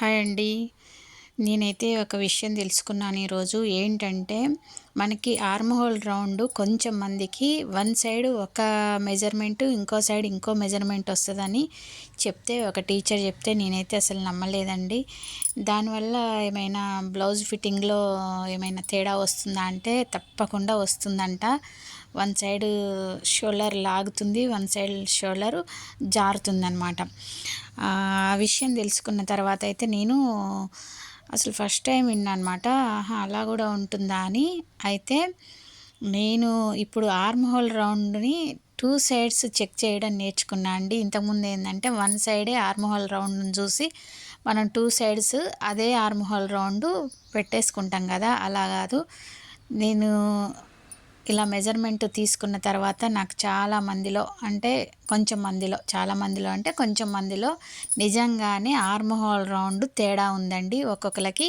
Hi అండి. నేనైతే ఒక విషయం తెలుసుకున్నాను ఈరోజు. ఏంటంటే, మనకి ఆర్మ్ హోల్ రౌండ్ కొంచెం మందికి వన్ సైడ్ ఒక మెజర్‌మెంటు, ఇంకో సైడ్ ఇంకో మెజర్‌మెంట్ వస్తదని ఒక టీచర్ చెప్తే నేనైతే అసలు నమ్మలేదండి. దానివల్ల ఏమైనా బ్లౌజ్ ఫిట్టింగ్‌లో ఏమైనా తేడా వస్తుందా అంటే, తప్పకుండా వస్తుందంట. వన్ సైడ్ షోల్డర్ లాగుతుంది. వన్ సైడ్ షోల్డరు జారుతుందనమాట. ఆ విషయం తెలుసుకున్న తర్వాత అయితే నేను అసలు ఫస్ట్ టైం విన్నానమాట. ఆహా! అలా గూడా ఉంటుందా అని. అయితే నేను ఇప్పుడు ఆర్మ్ హోల్ రౌండ్‌ని 2 సైడ్స్ చెక్ చేయడం నేర్చుకున్నా అండి. ఇంతకుముందు ఏందంటే, వన్ సైడే ఆర్మ్ హోల్ రౌండ్‌ని చూసి మనం 2 సైడ్స్ అదే ఆర్మ్ హోల్ రౌండు పెట్టేసుకుంటాం గదా! అలా గాదు. నేను ఇలా మెజర్‌మెంట్ తీసుకున్న తర్వాత నాకు చాలా మందిలో అంటే కొంచెం మందిలో, చాలా మందిలో అంటే కొంచెం మందిలో నిజంగానే ఆర్మ్ హోల్ రౌండ్ తేడా ఉందండి. ఒక్కొక్కళ్ళకి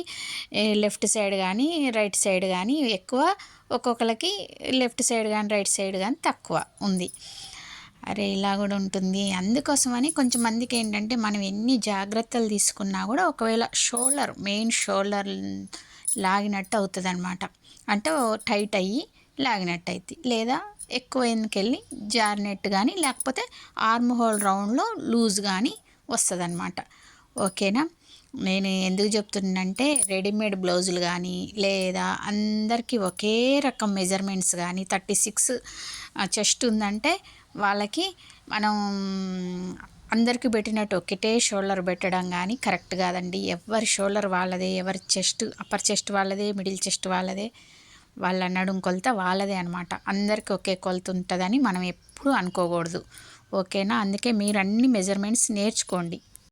లెఫ్ట్ సైడ్ గానీ, రైట్ సైడ్ గానీ ఎక్కువ, ఒక్కొక్కళ్ళకి లెఫ్ట్ సైడ్ గానీ, రైట్ సైడ్ గానీ తక్కువ ఉంది. అరే! ఇలా గూడా ఉంటుంది. అందుకోసమని కొంచెం మందికేంటంటే మనం ఎన్ని జాగ్రత్తలు తీసుకున్నా గూడా ఒకవేళ మెయిన్ షోల్డర్ లాగినట్టు అవుతదనమాట. అంటే టైట్ అయ్యి లాగినట్టయిద్ది. లేదా ఎక్కువ వెనకెళ్ళి జారినట్టు గానీ, లేకపోతే ఆర్మ్ హోల్ రౌండ్‌లో లూజ్ గానీ వస్తదనమాట. ఓకేనా? నేను ఎందుకు చెప్తున్నానంటే, రెడీమేడ్ బ్లౌజులు గానీ, లేదా అందరికీ ఒకే రకం మెజర్‌మెంట్స్ గానీ 36 చెస్ట్ ఉందంటే, వాళ్ళకి మనం అందరికి పెట్టినట్టు ఒకటే షోల్డర్ పెట్టడం గానీ కరెక్ట్ గాదండి. ఎవరి షోల్డర్ వాళ్ళదే, ఎవరి చెస్ట్ అప్పర్ చెస్ట్ వాళ్ళదే, మిడిల్ చెస్ట్ వాళ్ళదే, వాళ్ళ నడుం కొలత వాళ్ళదే అనమాట. అందరికి ఒకే కొలత ఉంటదని మనం ఎప్పుడూ అనుకోకూడదు. ఓకేనా? అందుకే మీరన్ని మెజర్‌మెంట్స్ నేర్చుకోండి.